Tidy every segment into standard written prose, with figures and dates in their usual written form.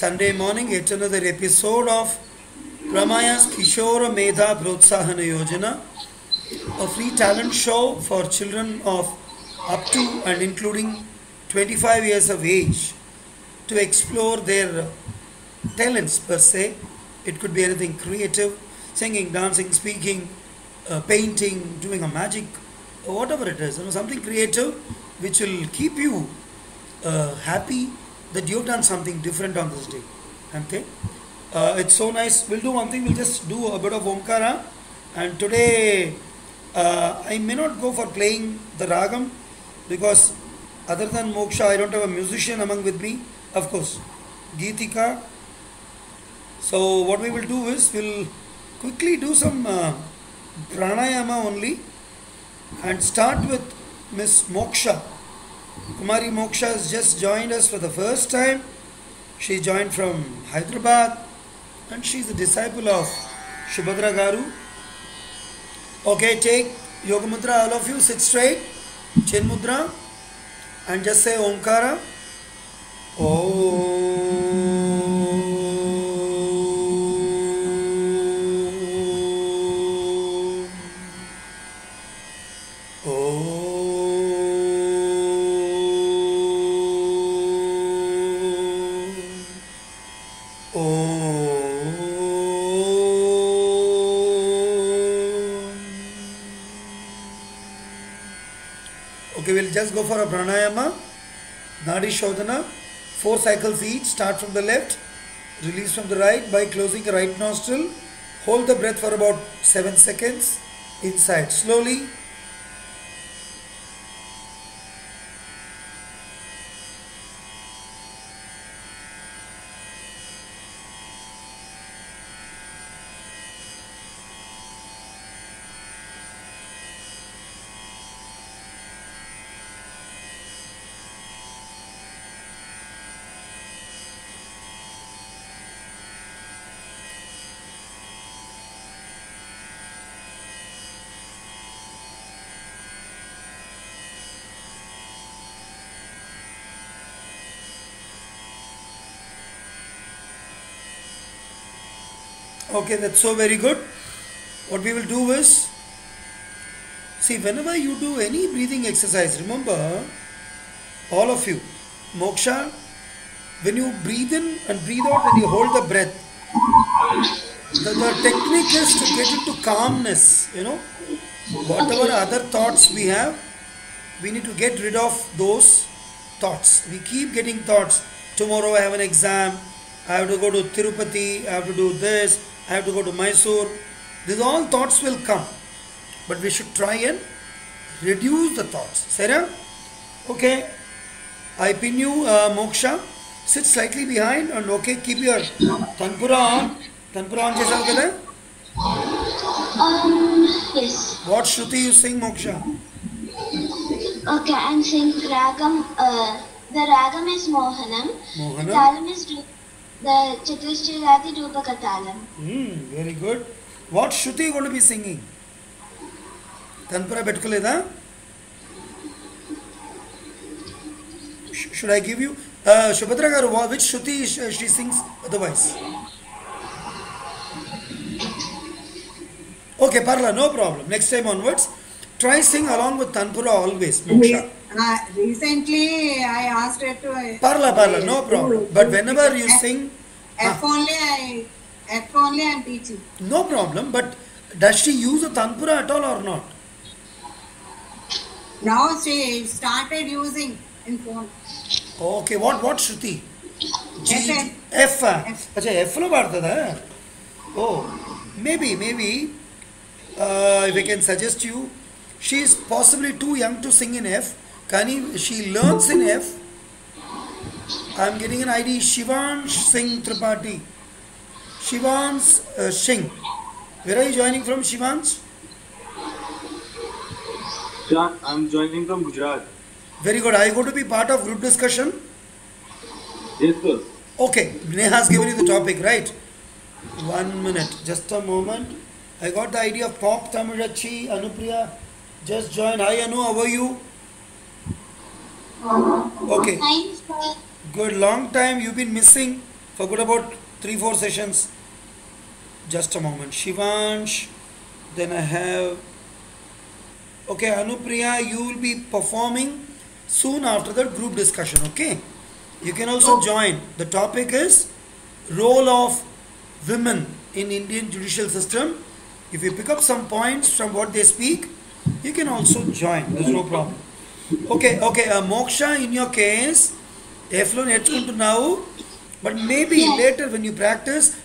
Sunday morning, yet another episode of PrAMaYaS kiSOr mEdhA prOtsAhana yOjanA, a free talent show for children of up to and including 25 years of age to explore their talents per se. It could be anything creative, singing, dancing, speaking, painting, doing a magic, whatever it is, something creative which will keep you happy that you've done something different on this day. Okay? It's so nice. We'll do one thing, we'll just do a bit of Omkara. And today I may not go for playing the ragam because other than Moksha, I don't have a musician among with me. Of course, Khyatika. So what we will do is we'll quickly do some pranayama only and start with Miss Moksha. Kumari Moksha has just joined us for the first time. She joined from Hyderabad and she is a disciple of Subhadra Garu. Okay, take Yoga Mudra, all of you, sit straight, Chin Mudra, and just say Omkara. Okay, we'll just go for a pranayama, Nadi Shodhana, 4 cycles each. Start from the left, release from the right by closing the right nostril. Hold the breath for about 7 seconds. Inside, slowly. Okay, that's so very good. What we will do is, see, whenever you do any breathing exercise, remember, all of you, Moksha, when you breathe in and breathe out and you hold the breath, the technique is to get into calmness, Whatever other thoughts we have, we need to get rid of those thoughts. We keep getting thoughts. Tomorrow I have an exam, I have to go to Tirupati, I have to do this, I have to go to Mysore. These all thoughts will come. But we should try and reduce the thoughts. Sarah? Okay. I pin you, Moksha. Sit slightly behind and okay, keep your Tanpura on. Tanpura on jaisa kya hai? Yes. What Shruti you sing, Moksha? Okay, I'm saying ragam. The ragam is Mohanam. Mohanam. The talam is the Chatushriyati Rupaka talam. Very good. What Shruti you going to be singing? Tanpura betkuleda? Should I give you? Subhadra Garu, which Shruti she sings otherwise? Okay, Parla, no problem. Next time onwards, try sing along with Tanpura always, Moksha. Recently, I asked her to... Parla, no problem. But whenever you sing... F only I'm teaching. No problem, but does she use a Tanpura at all or not? Now she started using in phone. Okay, what Shruti? F. Acha, F lo bartada. Oh, maybe, if I can suggest you, she is possibly too young to sing in F. Kani, she learns in F. I am getting an ID, Shivansh Singh Tripathi. Shivansh Singh. Where are you joining from, Shivansh? Yeah, I am joining from Gujarat. Very good. Are you going to be part of group discussion? Yes, sir. Okay, Neha has given you the topic, right? 1 minute, just a moment. I got the idea of Pop Tamilachi, Anupriya. Just join. Hi Anu, how are you? Okay. Thanks, sir. Good, long time you've been missing. Forgot about 3-4 sessions. Just a moment. Shivansh. Then I have. Okay, Anupriya, you will be performing soon after the group discussion. Okay. You can also join. The topic is role of women in Indian Judicial System. If you pick up some points from what they speak, you can also join. There's no problem. Okay. Moksha, in your case, Eflo now, but maybe later when you practice.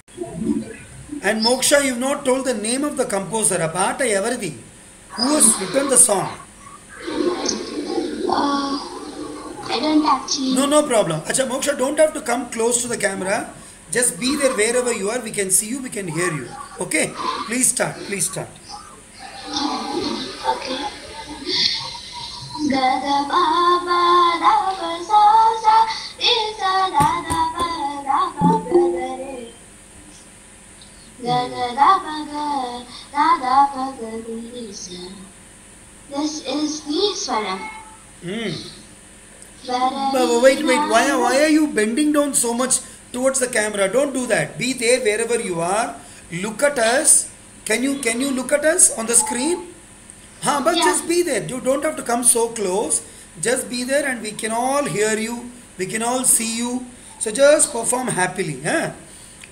And Moksha, you've not told the name of the composer, Apata Yavardi, who has written the song. I don't actually. No problem. Acha, Moksha, don't have to come close to the camera. Just be there wherever you are. We can see you, we can hear you. Okay? Please start. Okay. Gada baba da ba sa sa isa da da ba ga re. Gada da ba ga isa. This is kiSOr. But wait. Why are you bending down so much towards the camera? Don't do that. Be there wherever you are. Look at us. Can you look at us on the screen? But just be there. You don't have to come so close. Just be there and we can all hear you. We can all see you. So just perform happily.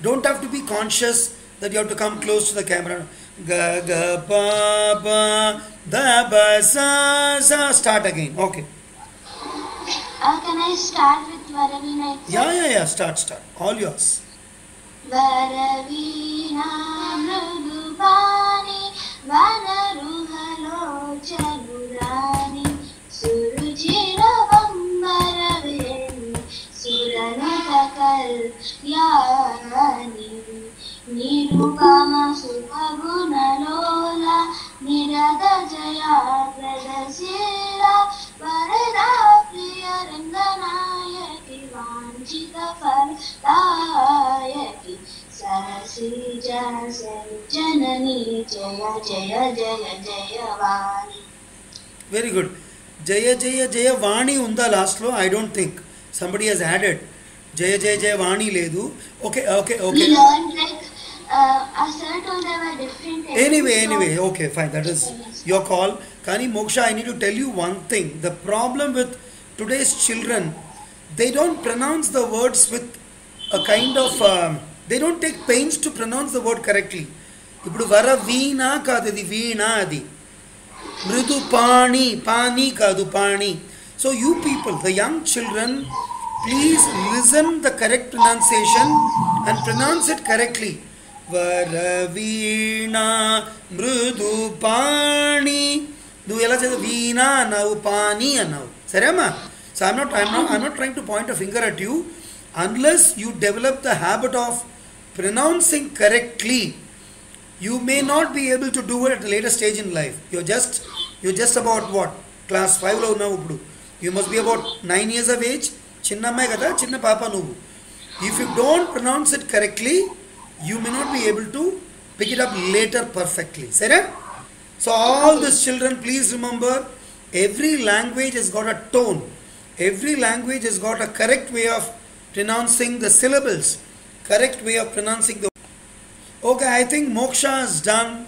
Don't have to be conscious that you have to come close to the camera. Ga ga ba ba da ba sa sa. Start again. Okay. Can I start with Varavina itself? Yeah. Start. All yours. Varavina mrudupani vanaruhalo chalurani surujira vambaraveni suranata kalyani nirupama subhagunalola nirada jaya pradasila varada priya ranganayaki vanchita falayaki sarasi janani jaya jaya jaya jaya vani. Very good. Jaya Jaya Jaya Vani unda last lo. I don't think somebody has added Jaya Jaya Jaya Vani ledu. Okay. We learned like a cert on there were different. Anyway, okay, fine. That is your call. Kani Moksha, I need to tell you one thing. The problem with today's children, they don't pronounce the words with a kind of, they don't take pains to pronounce the word correctly. Ippudu vara veena kaadu adi veena adi. Mridu pani kaadu pani. So you people, the young children, please listen the correct pronunciation and pronounce it correctly. Varaveena mridu pani. Do ela cheyadu veena anavu pani anavu. Sarema? So I'm not trying to point a finger at you. Unless you develop the habit of pronouncing correctly, you may not be able to do it at a later stage in life. You're just about what? Class 5 lo unnavu ippudu. You must be about 9 years of age. Chinna ammayi kada, chinna papa nuvu. If you don't pronounce it correctly, you may not be able to pick it up later perfectly. Sarah? So all these children, please remember, every language has got a tone. Every language has got a correct way of pronouncing the syllables. Correct way of pronouncing the... Okay, I think Moksha is done.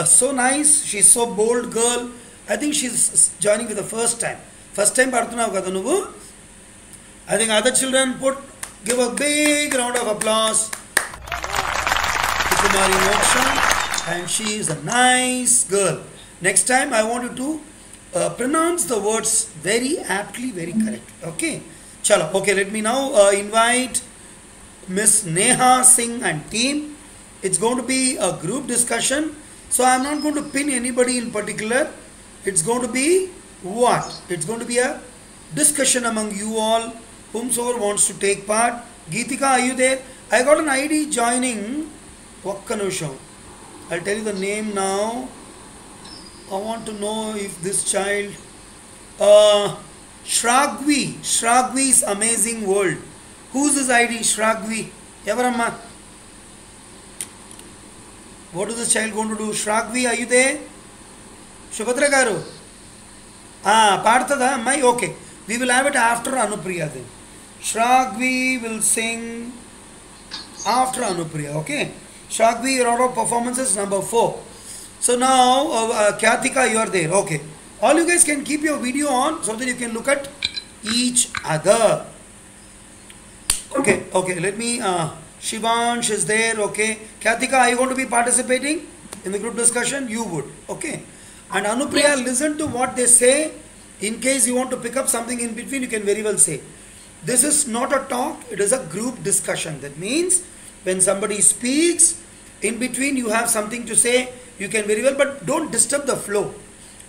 So nice. She's so bold girl. I think she's joining for the first time. First time Parthanavu kada nuvu. I think other children give a big round of applause to Kumari Moksha, and she is a nice girl. Next time I want you to pronounce the words very aptly, very correct. Okay? Chalo. Okay, let me now invite Miss Neha, Singh and team. It's going to be a group discussion. So I'm not going to pin anybody in particular. It's going to be what? It's going to be a discussion among you all. Whomsoever wants to take part. Geetika, are you there? I got an ID joining. Vakkanusha. I'll tell you the name now. I want to know if this child... Shragvi's Amazing World. Who's this ID? Shragvi. Evaramma? What is this child going to do? Shragvi, are you there? Shubhadra garu? Parthada, Mai? Okay. We will have it after Anupriya then. Shragvi will sing after Anupriya. Okay. Shagvi, your order of performance is number 4. So now, Khyatika, you are there. Okay. All you guys can keep your video on so that you can look at each other. Okay. Okay. Let me. Shivansh is there. Okay. Khyatika, are you going to be participating in the group discussion? You would. Okay. And Anupriya, listen to what they say. In case you want to pick up something in between, you can very well say. This is not a talk, it is a group discussion. That means when somebody speaks, in between you have something to say, you can very well, but don't disturb the flow.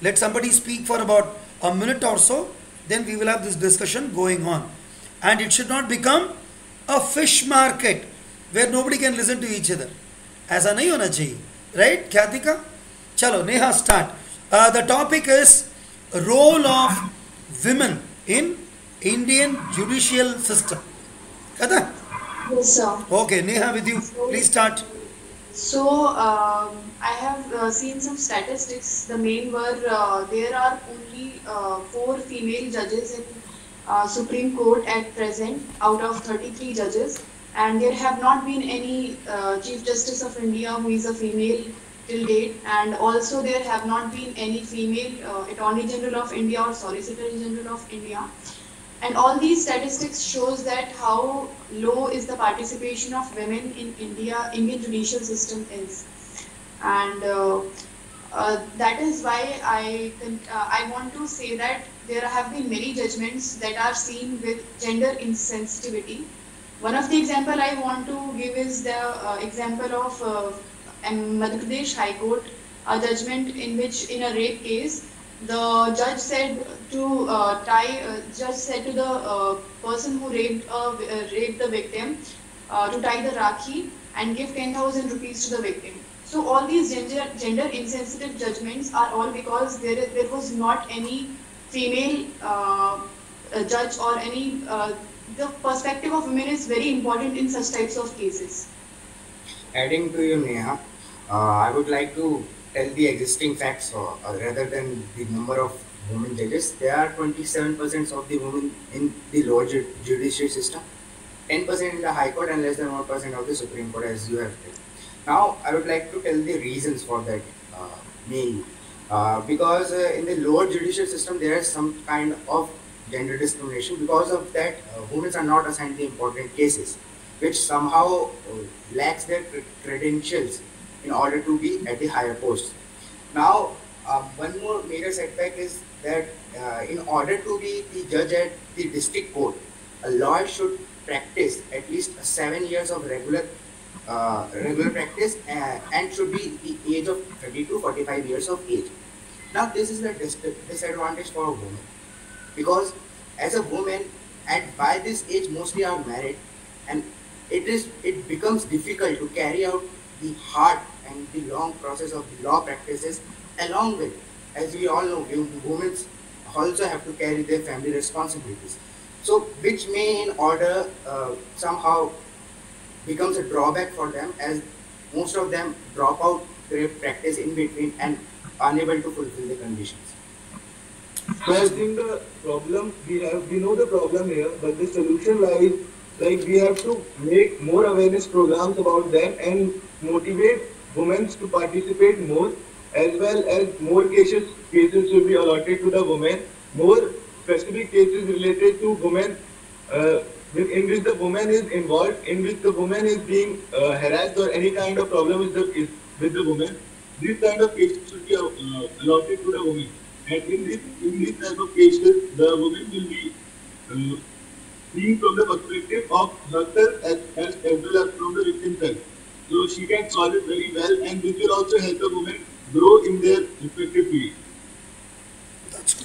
Let somebody speak for about a minute or so, then we will have this discussion going on. And it should not become a fish market where nobody can listen to each other. ऐसा नहीं होना चाहिए. Right, Khyatika? Chalo, Neha, start. The topic is role of women in Indian Judicial System. Kada? Yes, sir. Okay, Neha with you. Please start. So, I have seen some statistics. The main were there are only 4 female judges in Supreme Court at present out of 33 judges, and there have not been any Chief Justice of India who is a female till date, and also there have not been any female Attorney General of India or Solicitor General of India. And all these statistics shows that how low is the participation of women in Indian judicial system is. And that is why I want to say that there have been many judgments that are seen with gender insensitivity. One of the example I want to give is the example of Madhya Pradesh High Court, a judgment in which in a rape case, the judge said to the person who raped the victim to tie the rakhi and give 10,000 rupees to the victim. So all these gender insensitive judgments are all because there was not any female judge or any the perspective of women is very important in such types of cases. Adding to you, Neha, I would like to tell the existing facts rather than the number of women judges. There are 27% of the women in the lower judicial system, 10% in the High Court, and less than 1% of the Supreme Court, as you have said. Now, I would like to tell the reasons for that mainly. Because in the lower judicial system, there is some kind of gender discrimination. Because of that, women are not assigned the important cases, which somehow lacks their credentials in order to be at the higher posts. Now, one more major setback is that in order to be the judge at the district court, a lawyer should practice at least 7 years of regular practice and should be the age of 30 to 45 years of age. Now, this is the disadvantage for a woman, because as a woman, and by this age mostly are married, and it becomes difficult to carry out the hard and the long process of the law practices, along with, as we all know, women also have to carry their family responsibilities. So, which may in order somehow becomes a drawback for them, as most of them drop out their practice in between and unable to fulfill the conditions. So I think the problem we know the problem here, but the solution lies like we have to make more awareness programs about them and motivate women to participate more, as well as more cases should be allotted to the women, more specific cases related to women in which the woman is involved, in which the woman is being harassed or any kind of problem with the woman. These kind of cases should be allotted to the woman. And in this type of cases, the woman will be seen from the perspective of herself as well as from the victim side. So she can solve it very well, and this will also help the women grow in their respective field.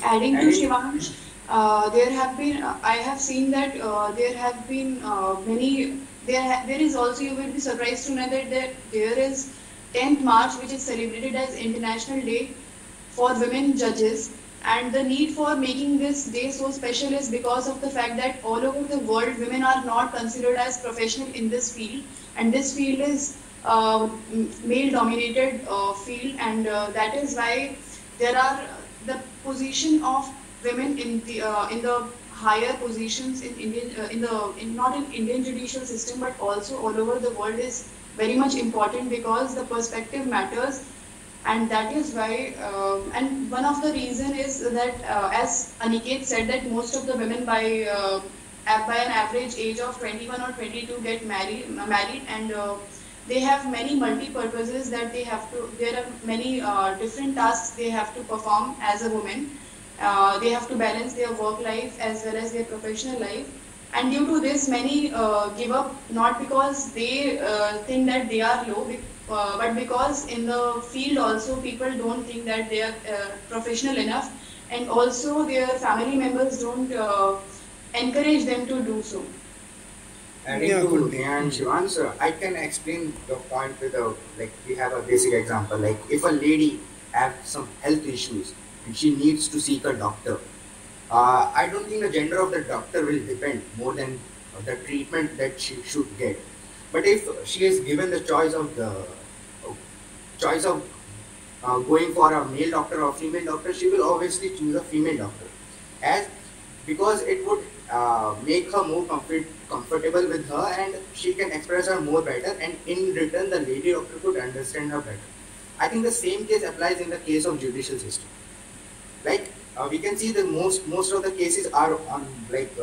Adding to Shivansh, I have seen that there have been there is also, you will be surprised to know that there is 10th March, which is celebrated as International Day for Women Judges, and the need for making this day so special is because of the fact that all over the world women are not considered as professional in this field, and this field is male dominated field, and that is why there are the position of women in the higher positions in not in Indian judicial system but also all over the world is very much important because the perspective matters, and that is why and one of the reason is that as Aniket said that most of the women by an average age of 21 or 22 get married and they have many multi-purposes that they have to, there are many different tasks they have to perform as a woman. They have to balance their work life as well as their professional life. And due to this, many give up not because they think that they are low, but because in the field also people don't think that they are professional enough, and also their family members don't encourage them to do so. Adding Yeah, to could be. Neha and Shivansh, I can explain the point with a, like, we have a basic example. Like, if a lady have some health issues and she needs to seek a doctor, I don't think the gender of the doctor will depend more than the treatment that she should get. But if she is given the choice of going for a male doctor or female doctor, she will obviously choose a female doctor, as because it would make her more comfortable with her, and she can express her more better, and in return the lady doctor could understand her better. I think the same case applies in the case of judicial system. Like, we can see the most of the cases are on, like,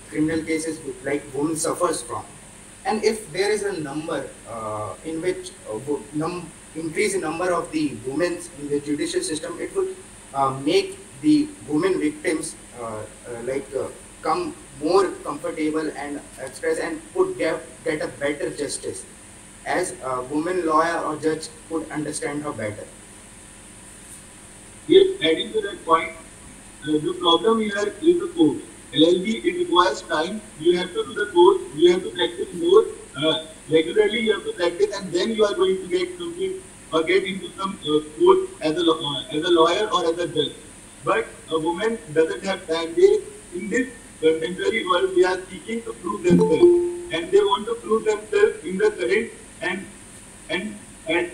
criminal cases like women suffers from, and if there is a number in which increase in number of the women in the judicial system, it would make the women victims come more comfortable and express and could get a better justice, as a woman lawyer or judge could understand her better. Yes, adding to that point, the problem here is the code. LLB, it requires time. You have to do the code. You have to practice more. Regularly, you have to practice, and then you are going to get something or get into some code as a lawyer or as a judge. But a woman doesn't have time. They, in this contemporary world, they are seeking to prove themselves, and they want to prove themselves in the current and at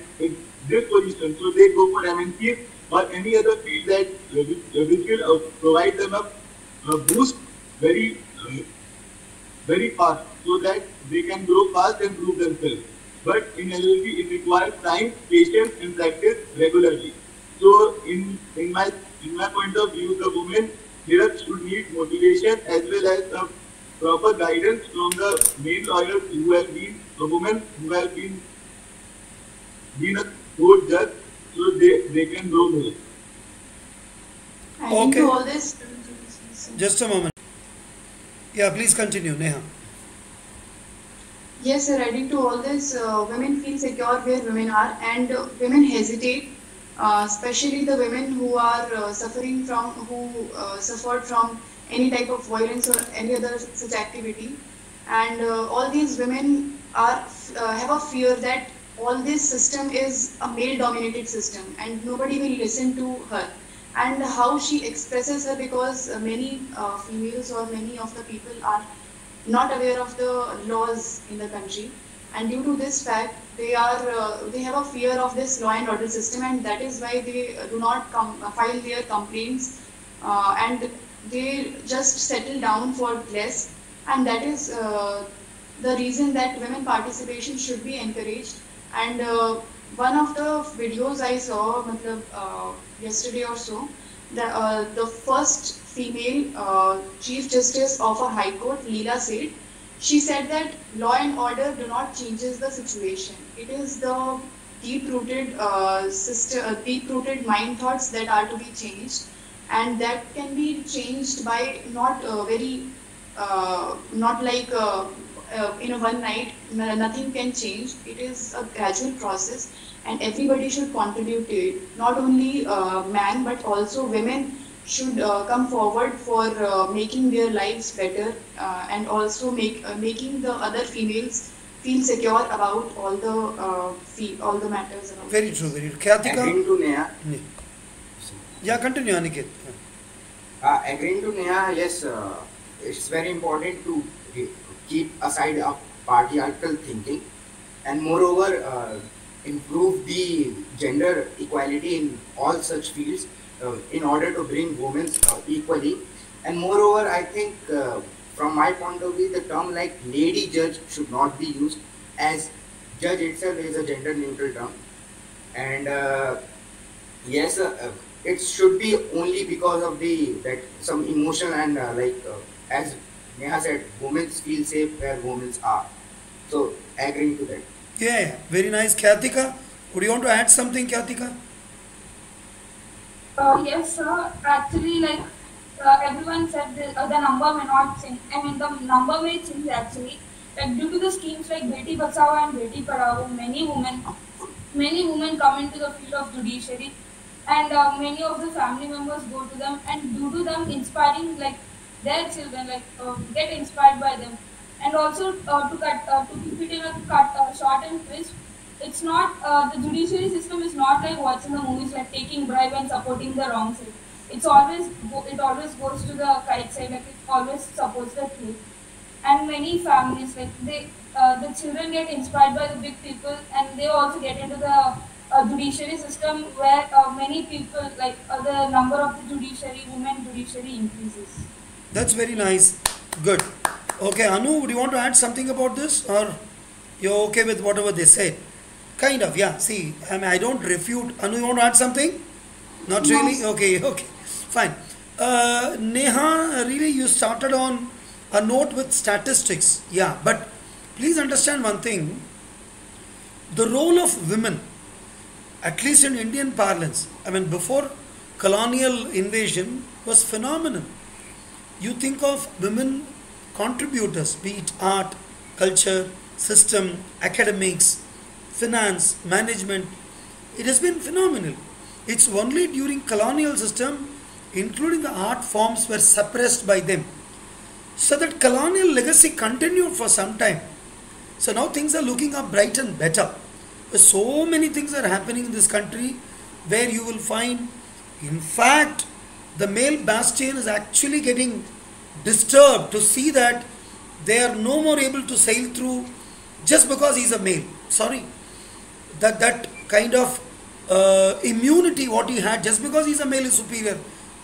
this position. So they go for MNCs or any other field that which will provide them a boost very fast, so that they can grow fast and prove themselves. But in LLB, it requires time, patience, and practice regularly. So in my point of view, the women here should need motivation as well as a proper guidance from the male lawyers who have been a woman who have been a court judge, so they can grow more. Adding Okay. to all this, Just a moment. Yeah, please continue, Neha. yes, sir, adding to all this, women feel secure where women are, and women hesitate, especially the women who are suffered from any type of violence or any other such activity. And all these women have a fear that all this system is a male-dominated system, and nobody will listen to her. And how she expresses her, because many females or many of the people are not aware of the laws in the country, and due to this fact they have a fear of this law and order system, and that is why they do not file their complaints, and they just settle down for less, and that is the reason that women participation should be encouraged. And one of the videos I saw yesterday or so, the first female Chief Justice of a High Court, Leela said, she said that law and order do not changes the situation. It is the deep-rooted deep-rooted mind thoughts that are to be changed, and that can be changed by not like in a one night. Nothing can change. It is a gradual process, and everybody should contribute to it. Not only man, but also women should come forward for making their lives better, and also making the other females feel secure about all the matters around. Very true, very true. Khyatika? Agreeing to Neha, Yeah, continue, Aniket. agreeing to Neha, yes, it's very important to keep aside a patriarchal thinking, and moreover improve the gender equality in all such fields in order to bring women equally. And moreover, I think from my point of view, the term like lady judge should not be used, as judge itself is a gender neutral term. And yes, it should be only because of the that some emotion and as Neha said, women feel safe where women are. So agreeing to that. Yeah, yeah, very nice. Khyatika, would you want to add something, Khyatika? Yes, sir. Actually, like everyone said, the number may not change. I mean, the number may change actually. Like due to the schemes like Beti Bachao and Beti Padhao, many women come into the field of judiciary, and many of the family members go to them, and due to them inspiring like their children, like get inspired by them, and also to keep it in a short and crisp. It's not the judiciary system is not like watching the movies like taking bribe and supporting the wrong side. It always goes to the right side, like it always supports the truth. And many families like the children get inspired by the big people, and they also get into the judiciary system where many people like the number of the judiciary women judiciary increases. That's very nice. Good. Okay, Anu, would you want to add something about this, or you're okay with whatever they said? Kind of, yeah. See, I mean, I don't refute. Anu, you want to add something? Not really? Okay, okay. Fine. Neha, really, you started on a note with statistics. Yeah, but please understand one thing. The role of women, at least in Indian parlance, I mean, before colonial invasion, was phenomenal. You think of women contributors, be it art, culture, system, academics, finance, management, it has been phenomenal. It's only during colonial system, including the art forms were suppressed by them. So that colonial legacy continued for some time. So now things are looking up bright and better. So many things are happening in this country where you will find, in fact, the male bastion is actually getting disturbed to see that they are no more able to sail through just because he's a male. Sorry. That kind of immunity what he had just because he's a male is superior.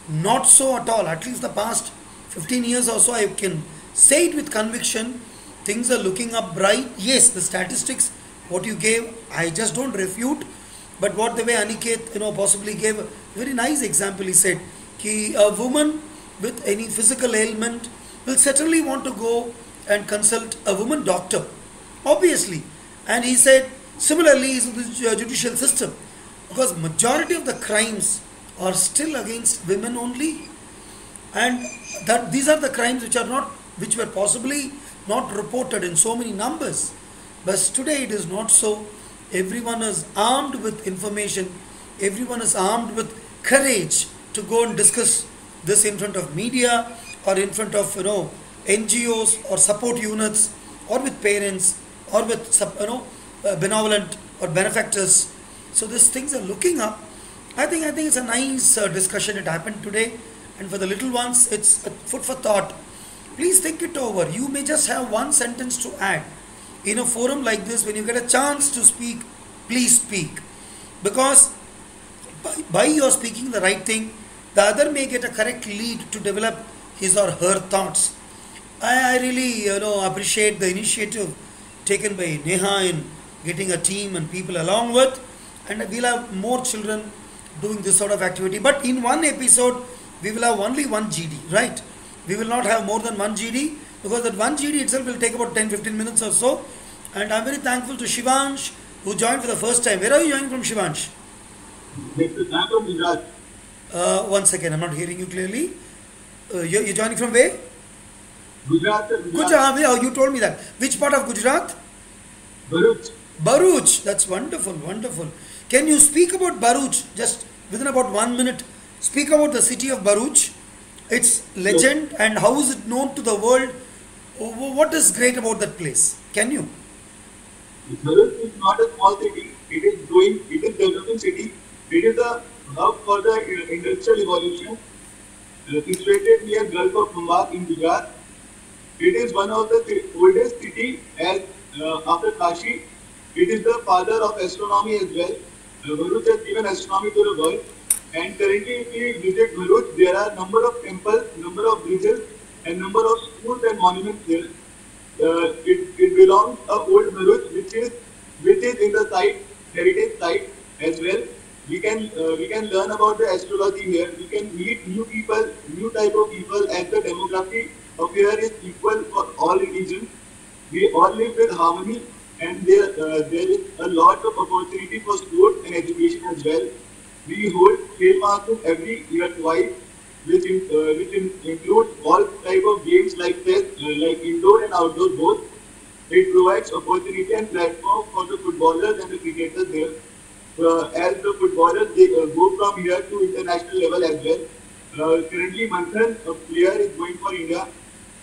Not so at all. At least the past 15 years or so, I can say it with conviction. Things are looking up bright. Yes, the statistics what you gave, I just don't refute. But what the way Aniket, possibly gave a very nice example. He said, ki a woman with any physical ailment will certainly want to go and consult a woman doctor, obviously. And he said, similarly is the judicial system, because majority of the crimes are still against women only, and that these are the crimes which were possibly not reported in so many numbers. But today it is not so. Everyone is armed with information. Everyone is armed with courage to go and discuss this in front of media or in front of NGOs or support units or with parents or with benevolent or benefactors. So these things are looking up. I think it's a nice discussion. It happened today, and for the little ones, it's a food for thought. Please think it over. You may just have one sentence to add. In a forum like this, when you get a chance to speak, please speak. Because by your speaking the right thing, the other may get a correct lead to develop his or her thoughts. I really appreciate the initiative taken by Neha in getting a team and people along with, and we'll have more children doing this sort of activity. But in one episode, we will have only one GD, right? We will not have more than one GD, because that one GD itself will take about 10-15 minutes or so. And I'm very thankful to Shivansh, who joined for the first time. Where are you joining from, Shivansh? I'm from Gujarat. 1 second, I'm not hearing you clearly. You're joining from where? Gujarat. Gujarat. You told me that. Which part of Gujarat? Bharuch. Bharuch. That's wonderful, wonderful. Can you speak about Bharuch just within about 1 minute? Speak about the city of Bharuch, its legend, and how is it known to the world? What is great about that place? Can you? Bharuch is not a small city. It is developing city. It is a hub for the industrial evolution. Situated near Gulf of Mumbai in Gujarat. It is one of the oldest city as after Kashi. It is the father of astronomy as well. Bharuch has given astronomy to the world. And currently, if we visit Bharuch, there are number of temples, number of bridges, and number of schools and monuments here. It belongs to old Bharuch, which is in the site heritage site as well. We can learn about the astrology here. We can meet new people, new type of people, as the demography of here is equal for all religions. We all live with harmony, and there is a lot of opportunity for sports and education as well. We hold Khel Mahakambh every year twice, which includes all type of games like chess, like indoor and outdoor both. It provides opportunity and platform for the footballers and the cricketers there. As the footballers, they go from here to international level as well. Currently, Manthan, a player, is going for India.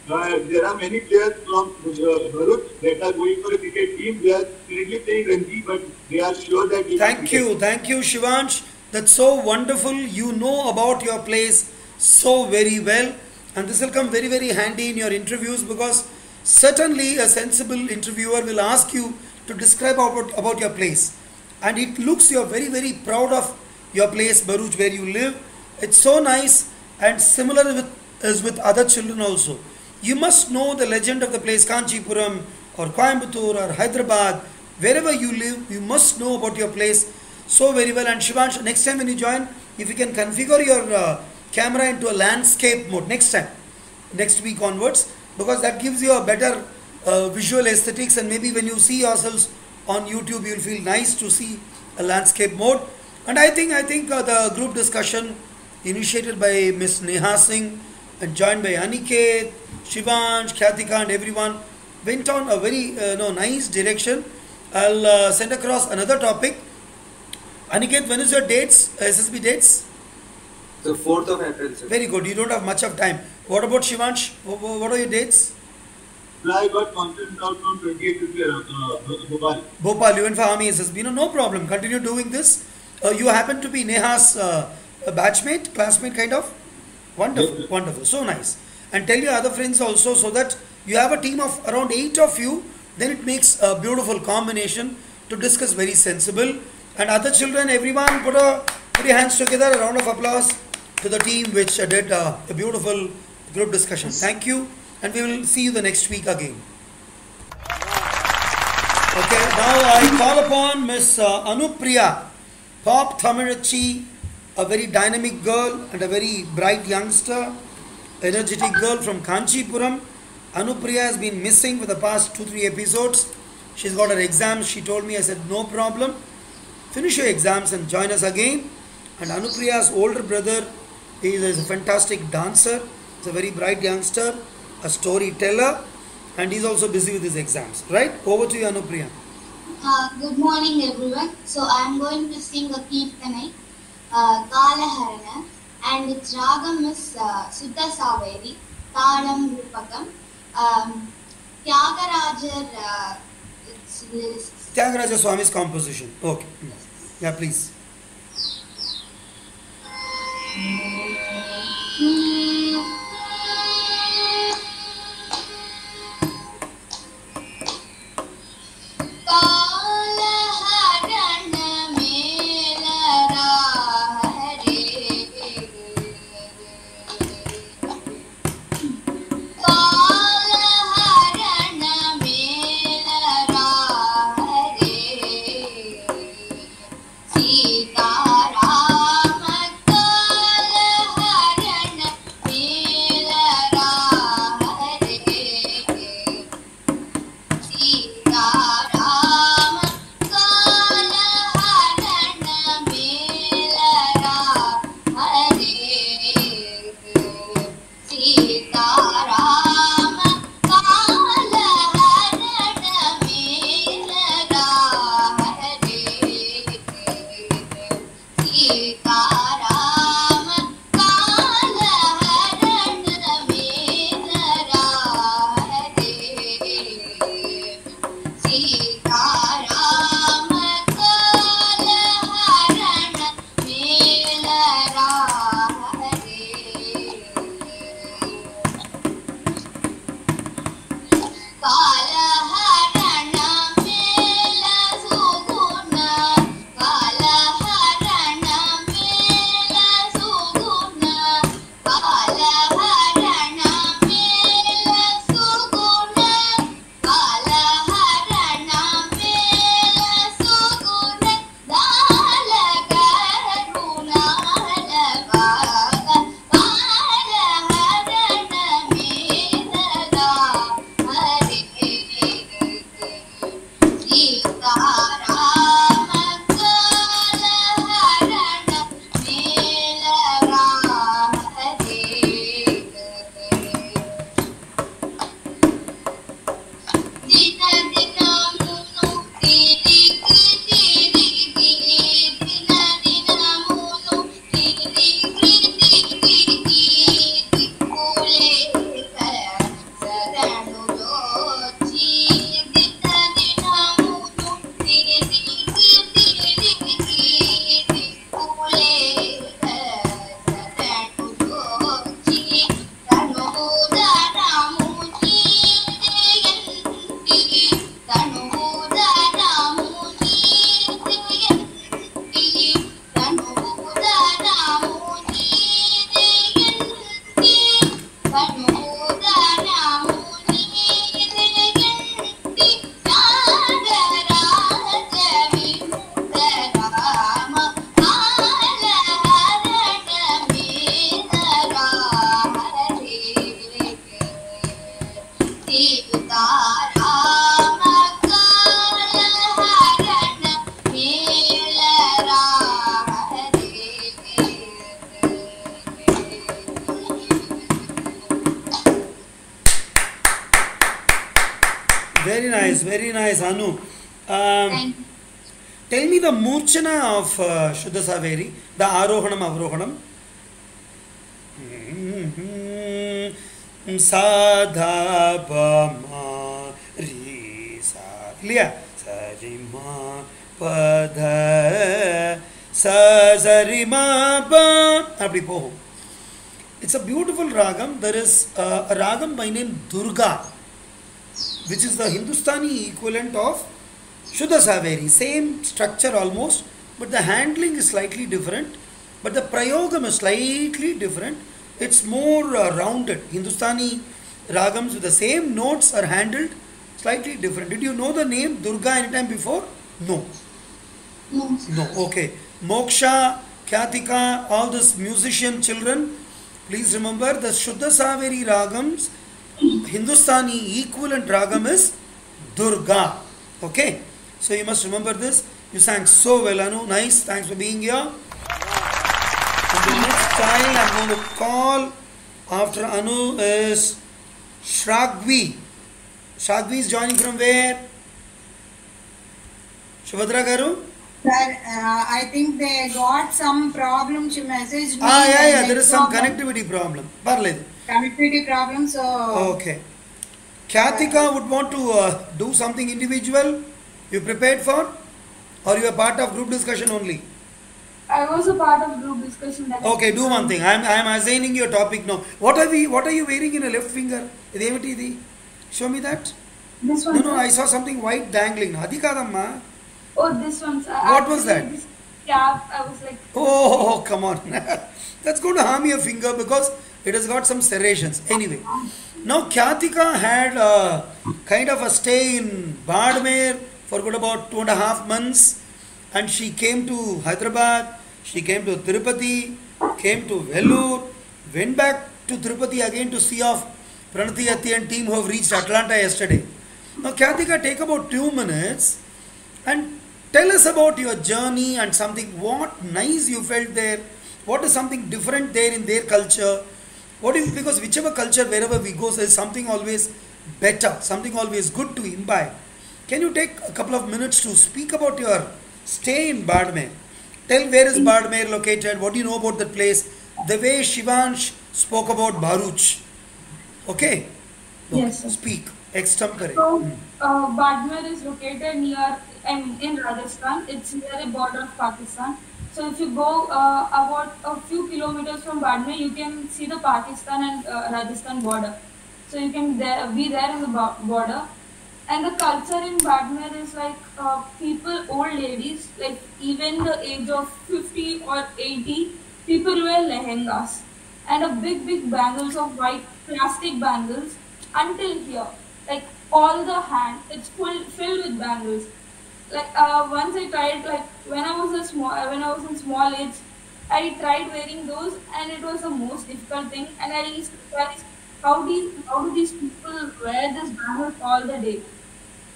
There are many players from Bharuch that are going for a cricket team. They are currently playing Ranji, but they are sure that they Thank you, Shivansh. That's so wonderful. You know about your place so very well, and this will come very, very handy in your interviews, because certainly a sensible interviewer will ask you to describe about your place. And it looks you're very, very proud of your place, Bharuch, where you live. It's so nice, and similar as with other children also. You must know the legend of the place, Kanchipuram or Coimbatore or Hyderabad. Wherever you live, you must know about your place so very well. And Shivansh, next time when you join, if you can configure your camera into a landscape mode next time, next week onwards, because that gives you a better visual aesthetics, and maybe when you see yourselves on YouTube, you'll feel nice to see a landscape mode. And I think the group discussion initiated by Miss Neha Singh and joined by Aniket, Shivansh, Khyatika, and everyone went on a very nice direction. I'll send across another topic. Aniket, when is your dates, SSB dates? So 4th of April, sir. Very good. You don't have much of time. What about Shivansh? What are your dates? I got conference out from 28th to Bhopal. Bhopal, you went for Army SSB. No problem. Continue doing this. You happen to be Neha's batchmate, classmate kind of? Wonderful, Yes. wonderful. So nice. And tell your other friends also, so that you have a team of around 8 of you. Then it makes a beautiful combination to discuss very sensible. And other children, everyone, put your hands together. A round of applause to the team which did a beautiful group discussion. Thank you. And we will see you the next week again. Okay, now I call upon Miss Anupriya, Pop Thamirachi, a very dynamic girl and a very bright youngster, energetic girl from Kanchipuram. Anupriya has been missing for the past 2-3 episodes. She's got her exams. She told me, I said, no problem. Finish your exams and join us again. And Anupriya's older brother is a fantastic dancer. He's a very bright youngster, a storyteller, and he's also busy with his exams. Right? Over to you, Anupriya. Good morning, everyone. So I'm going to sing a Kirtanai, Kalaharana, and its ragam is Sutta Saveri, Talam Rupakam, Tyagarajar, its lyrics. Tyagaraja Swami's composition. Okay. Yeah, please. Sita Rama Kala very nice, Anu. Thank you. Tell me the Murchana of Shuddha Saveri, the Arohanam Avrohanam. Sadha Bama Risa. Clear? Sarima Padha Sarima Ba. Apdi poho. It's a beautiful ragam. There is a ragam by name Durga, which is the Hindustani equivalent of Shuddha Saveri. Same structure almost, but the handling is slightly different. But the prayogam is slightly different. It's more rounded. Hindustani ragams with the same notes are handled slightly different. Did you know the name Durga anytime before? No. No. No. Okay. Moksha, Khyatika, all these musician children, please remember the Shuddha Saveri ragams, Hindustani equivalent ragam is Durga. Okay. So you must remember this. You sang so well, Anu. Nice. Thanks for being here. And the next child I'm going to call after Anu is Shragvi. Shragvi is joining from where? Shubhadra Garu? Sir, I think they got some problem. She messaged me. Yeah. There is some connectivity problem. Parle. Connectivity problem. So. Okay. Khyatika would want to do something individual. You prepared for? Or you are part of group discussion only? I was a part of group discussion. Okay, do one thing. I am assigning your topic now. What are you wearing in a left finger? Show me that. This one. No, I saw something white dangling. Adhikadamma. Oh, this one. What was that? This cap. I was like. Oh, come on. That's going to harm your finger because it has got some serrations. Anyway, now Khyatika had a kind of a stay in Barmer for good about 2.5 months, and she came to Hyderabad, she came to Tirupati, came to Vellore, went back to Tirupati again to see off Pranati, Atthi and team who have reached Atlanta yesterday. Now Khyatika, take about 2 minutes and tell us about your journey and something, what nice you felt there, what is something different there in their culture, because whichever culture, wherever we go, there is something always better, something always good to imbibe. Can you take a couple of minutes to speak about your stay in Barmer? Tell where is Barmer located, what do you know about that place, the way Shivansh spoke about Bharuch. Okay? Yes, sir. Speak, extempore. So, Barmer is located near in Rajasthan. It's near the border of Pakistan. So if you go about a few kilometers from Barmer, you can see the Pakistan and Rajasthan border. So you can be there in the border. And the culture in Barmer is like people, old ladies, like even the age of 50 or 80, people wear lehengas and a big bangles of white plastic bangles until here. Like all the hand, it's filled with bangles. Like once I tried, like when I was in small age, I tried wearing those, and it was the most difficult thing. And I used to realize how do these people wear this bangles all the day?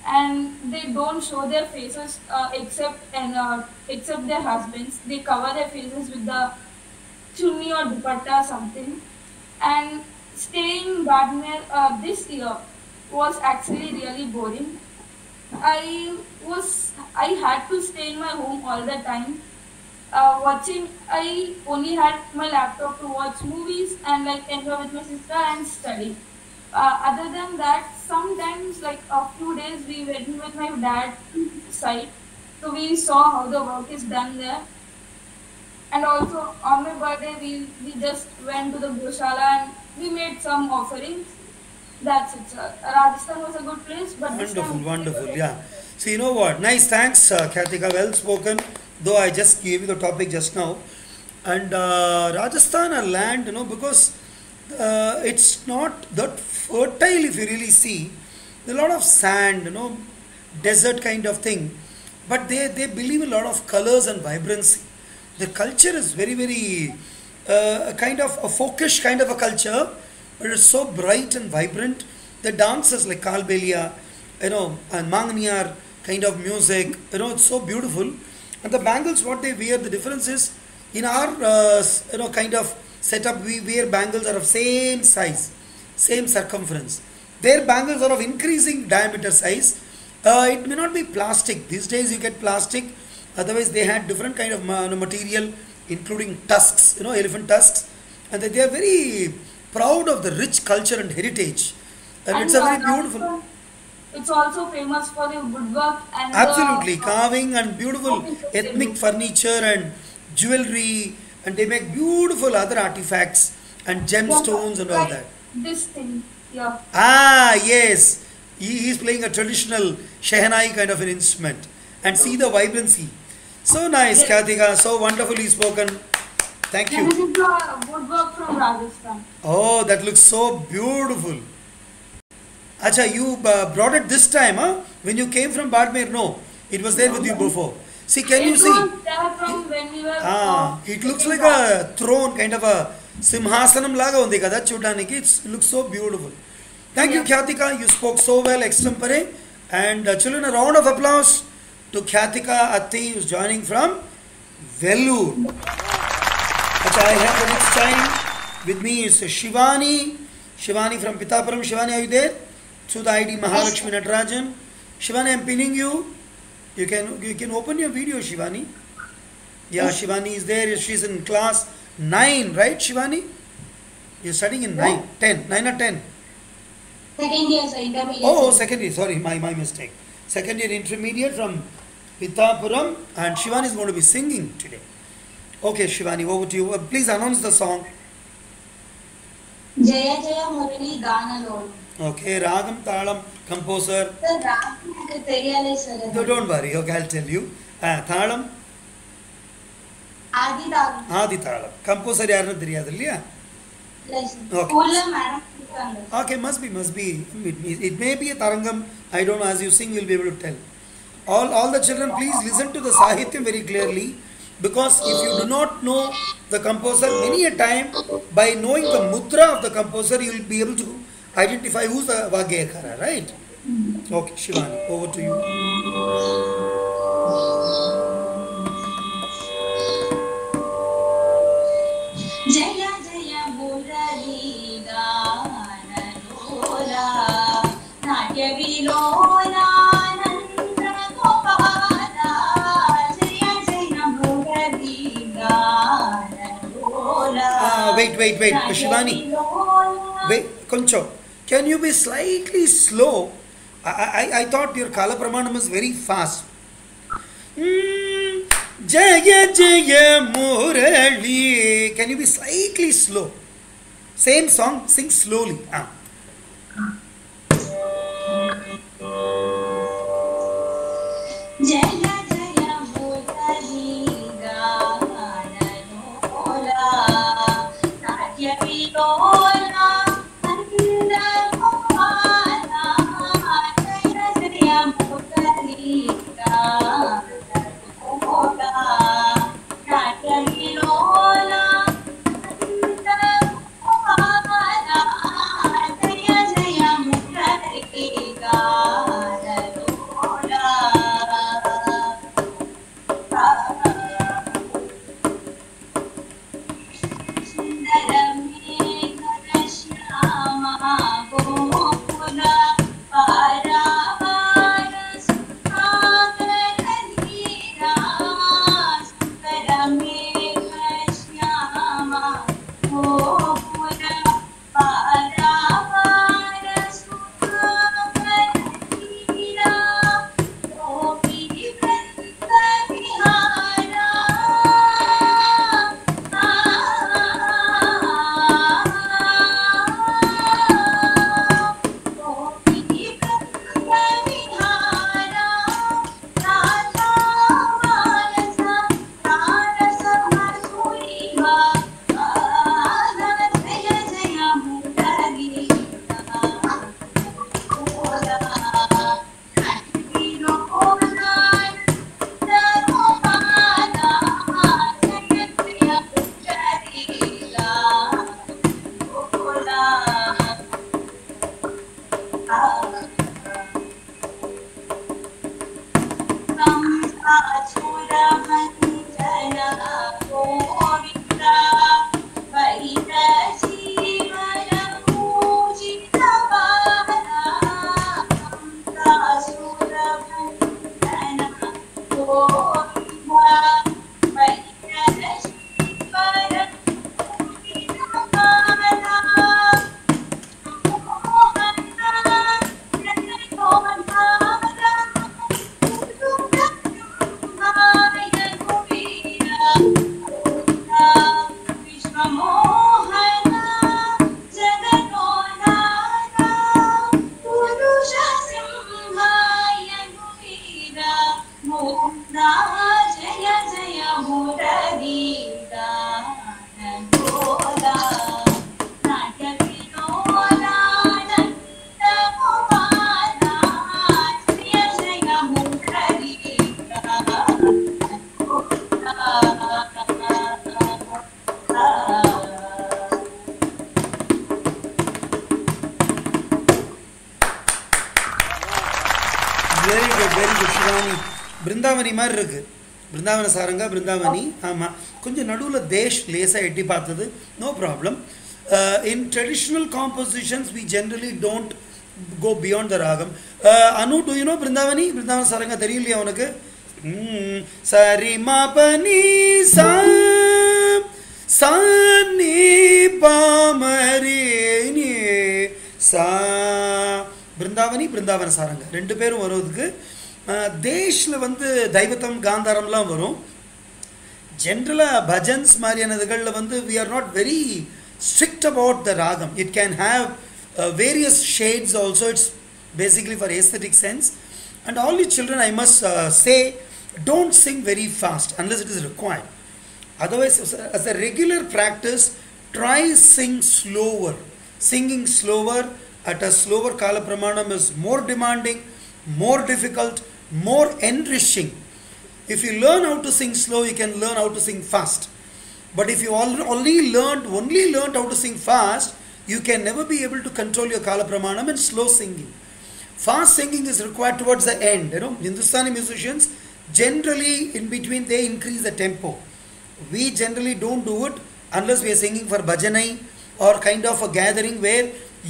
And they don't show their faces except their husbands. They cover their faces with the chunni or dupatta or something. And staying in Barmer this year was actually really boring. I had to stay in my home all the time. I only had my laptop to watch movies and like enjoy with my sister and study. Other than that, sometimes like a few days we went with my dad to the site, so we saw how the work is done there. And also on my birthday, we just went to the Goshala and we made some offerings. That's it, sir. Rajasthan was a good place, but Wonderful, yeah. So you know what? Nice, thanks, Khyatika. Well spoken. Though I just gave you the topic just now, and Rajasthan, a land, because it's not that fertile if you really see. There's a lot of sand, desert kind of thing, but they believe a lot of colors and vibrancy. The culture is very kind of a folkish kind of a culture, but it's so bright and vibrant. The dances like Kalbelia, and Mangniyar kind of music, it's so beautiful. And the bangles, what they wear, the difference is in our kind of setup, we wear bangles are of same size, same circumference. Their bangles are of increasing diameter size, It may not be plastic. These days you get plastic. Otherwise they had different kind of material, including tusks, elephant tusks, and they are very proud of the rich culture and heritage. And it's a very beautiful. It's also famous for the woodwork and absolutely carving and beautiful ethnic furniture and jewelry, and they make beautiful other artifacts and gemstones and all that. This thing, yeah. Ah, yes. He is playing a traditional Shehnai kind of an instrument. And see the vibrancy. So nice, Khyatika. So wonderfully spoken. Thank you. This is the woodwork from Rajasthan. Oh, that looks so beautiful. Acha, you brought it this time, huh? When you came from Barmer, no. It was there with you before. See, can you see? It was there from when we were... it looks like a throne, kind of a simhasanam laga undi kada chudaniki. It looks so beautiful. Thank you, Khyatika. You spoke so well, extempore. And children, a round of applause to Khyatika Atthi, who is joining from Vellore. Acha, I have the next time with me is Shivani. Shivani from Pithapuram. Shivani, are you there? Through the ID Mahalakshmi Natarajan. Shivani, I am pinning you. You can open your video, Shivani. Yeah, Shivani is there. She's in class 9, right, Shivani? You're studying in 9 or 10? Second year, sir, intermediate. Oh, second year. Sorry, my mistake. Second year intermediate from Pithapuram, and Shivani is going to be singing today. Okay, Shivani, over to you. Please announce the song. Jaya Jaya Murali Ganalolu. Okay, Ragam Talam, composer. Sir, Ragam theriyale sir. No, don't worry. Okay, I'll tell you. Talam. Adi Talam. Adi Talam. Composer yarnu theriyadalliya? Yes. Okay. School madam. Okay, must be. It may be a tarangam. I don't know. As you sing, you'll be able to tell. All the children, please listen to the sahityam very clearly, because if you do not know the composer, many a time by knowing the mudra of the composer, you will be able to identify who's the Vagyakara, right? Okay, Shivani, over to you. Jaya Jaya Murali Ganalola Natya Vilola Nandra Gopala Jaya Jaya Murali Ganalola. Wait, Shivani. Wait, Koncho. Can you be slightly slow? I thought your Kala Pramanam is very fast. Jaya Jaya Murali. Can you be slightly slow? Same song, sing slowly. Jaya Jaya Murali Ganalola Natya Vilola Nandra Gopala Jaya Jaya Murali Ganalola Natya Vilola Nandra Gopala Jaya Jaya Murali Ganalola. Brindavani மாதிரி இருக்கு. பிருந்தாவன சாரங்கா பிருந்தாவனி. ஆமாம், கொஞ்சம் நடுவில் தேஷ் லேசாக எட்டி பார்த்தது. No problem. In traditional compositions we generally don't go beyond the ragam. Anu, do you know Brindavani? Brindavana saranga theriyilla unakku? Sari ma pa ni sa sa ni pa ma re ni sa. Brindavani Brindavana saranga rendu perum varudhukku. Deshla வந்து தைவத்தம் காந்தாரம்லாம் வரும். ஜென்ரலாக பஜன்ஸ் மாதிரியானதுகளில் வந்து we are not very strict about the ragam. It can have various shades also. It's basically for aesthetic sense. And all the children, I must say, don't sing very fast unless it is required. Otherwise, as a regular practice, try sing slower. Singing slower at a slower kala pramanam is more demanding, more difficult, more enriching. If you learn how to sing slow, you can learn how to sing fast. But if you only learned how to sing fast, you can never be able to control your kala pramanam and slow singing. Fast singing is required towards the end. You know, Hindustani musicians generally in between they increase the tempo. We generally don't do it unless we are singing for bhajanai or kind of a gathering where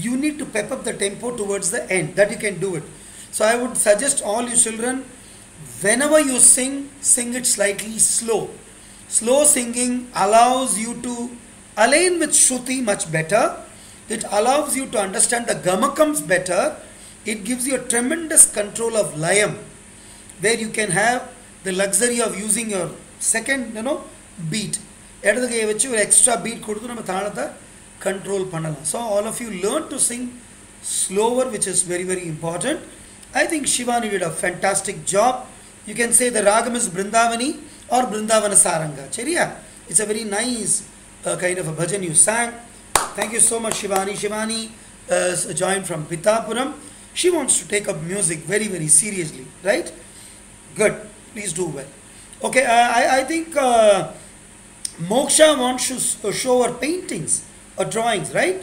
you need to pep up the tempo towards the end. That you can do it. So I would suggest all you children, whenever you sing, sing it slightly slow. Slow singing allows you to align with Shruti much better. It allows you to understand the gamakams better. It gives you a tremendous control of layam, where you can have the luxury of using your second, beat. இடது கையை வச்சு ஒரு extra beat கொடுத்து நம்ம தாளத்தை control பண்ணலாம். So all of you learn to sing slower, which is very, very important. I think Shivani did a fantastic job. You can say the ragam is Brindavani or Brindavana Saranga. Cheriya? It's a very nice kind of a bhajan you sang. Thank you so much, Shivani. Shivani joined from Pithapuram. She wants to take up music very, very seriously, right? Good. Please do well. Okay, I think Moksha wants to show her paintings or drawings, right?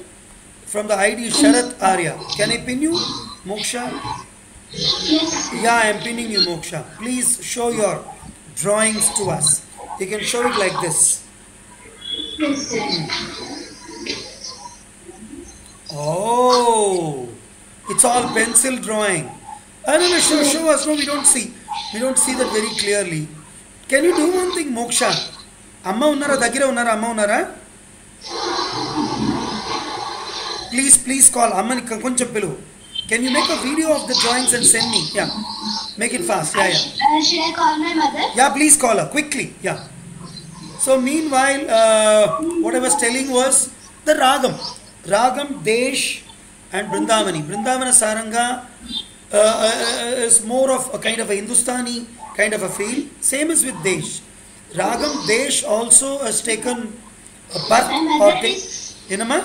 From the ID Sharat Arya. Can I pin you, Moksha? Yes. Yeah, I am pinning you, Moksha. Please show your drawings to us. You can show it like this. Yes, sir. Oh, it's all pencil drawing. No, show us. No, we don't see. We don't see that very clearly. Can you do one thing, Moksha? Amma unnara, dagira unnara, amma unnara? Please call. Amma ni koncham pilu. Can you make a video of the drawings and send me? Yeah. Make it fast. Yeah. Should I call my mother? Yeah, please call her quickly. Yeah. So meanwhile, what I was telling was the ragam. Ragam, Desh and Brindavani. Brindavana Saranga is more of a kind of a Hindustani kind of a feel. Same as with Desh. Ragam, Desh also has taken a birth or take. Inama?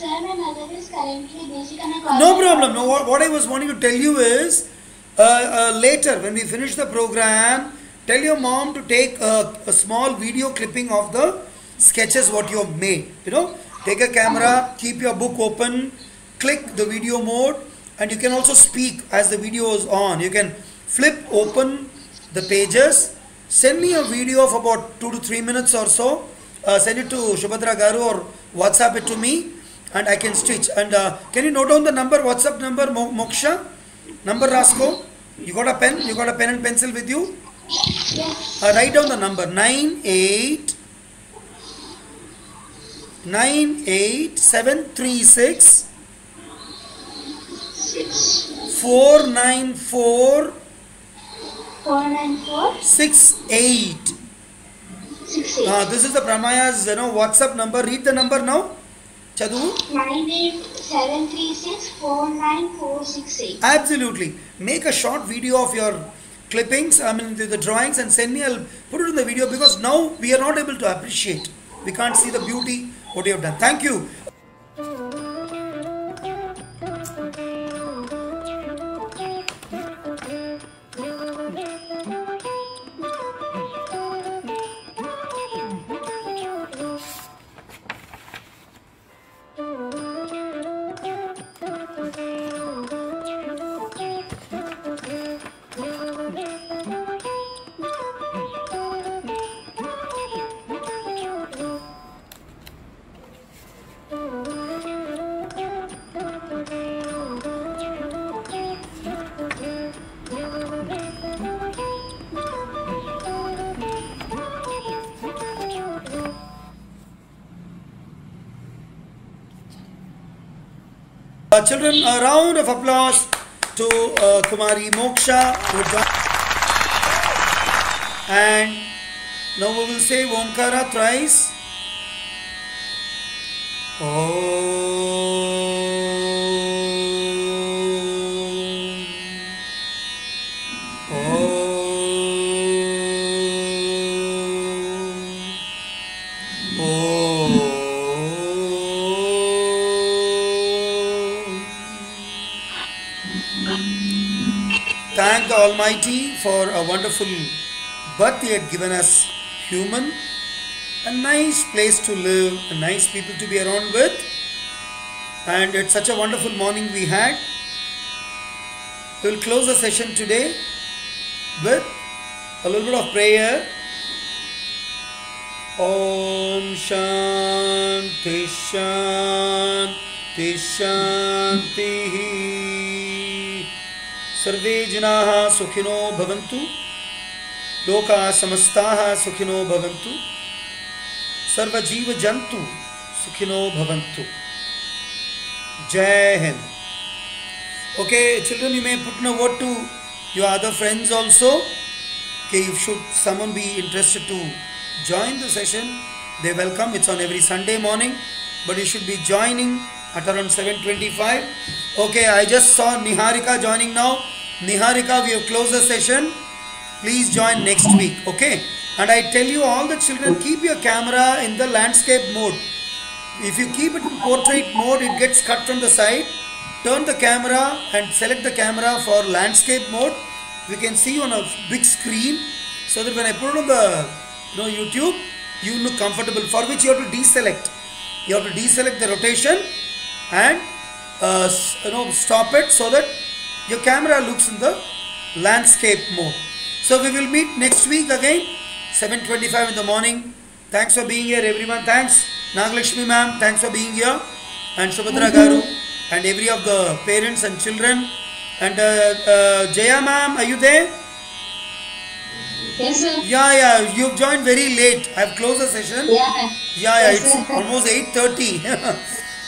Sir, my mother is currently busy. Can I call No her? problem. No, what I was wanting to tell you is later when we finish the program, tell your mom to take a small video clipping of the sketches what you have made. Take a camera, keep your book open, click the video mode, and you can also speak as the video is on. You can flip open the pages, send me a video of about 2 to 3 minutes or so, send it to Shubhadra Garu or WhatsApp it to me and I can stitch. And can you note down the number, WhatsApp number, Moksha? Number Rasko? You got a pen? You got a pen and pencil with you? Yes. Write down the number 98736 494 494 68. 68. This is the PrAMaYaS WhatsApp number. Read the number now. Chadu. 987364948. Absolutely. Make a short video of your clippings, the drawings, and send me. I'll put it in the video because now we are not able to appreciate. We can't see the beauty what you have done. Thank you. Children, a round of applause to Kumari Moksha. And now we will say Omkara thrice. Thank the Almighty for a wonderful birth He had given us, human, a nice place to live, a nice people to be around with, and it's such a wonderful morning we had. We will close the session today with a little bit of prayer. Om Shanti Shanti Shanti. Sarve janaha sukhino bhavantu, loka samastaha sukhino bhavantu, sarva jiva jantu sukhino bhavantu. Jai Hind. Okay, children, you may put in a word to your other friends also. Okay, if should someone be interested to join the session, they welcome. It's on every Sunday morning, but you should be joining at around 7:25. Okay, I just saw Niharika joining now. Niharika, we have closed the session. Please join next week, okay? And I tell you, all the children, keep your camera in the landscape mode. If you keep it in portrait mode, it gets cut from the side. Turn the camera and select the camera for landscape mode. We can see on a big screen, so that when I put it on the YouTube, you look comfortable, for which you have to deselect. You have to deselect the rotation and stop it so that your camera looks in the landscape mode. So we will meet next week again, 7:25 in the morning. Thanks for being here, everyone. Thanks, Nagalakshmi ma'am. Thanks for being here, and Subhadra Garu, and every of the parents and children. And Jaya ma'am, are you there? Yes, sir. Yeah, you've joined very late. I've closed the session. Yeah. Yeah, it's almost 8:30.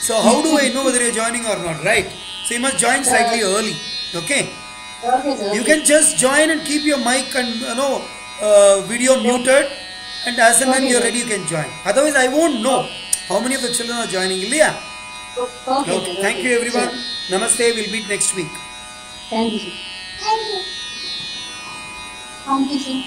So how do I know whether you're joining or not, right? So you must join slightly early. Okay. Okay, sir. You can just join and keep your mic and video muted, and as and when you're ready, you can join. Otherwise, I won't know how many of the children are joining. Ilya? Okay. Thank you, everyone. Namaste. We'll meet next week. Thank you, sir. Thank you. Thank you, sir.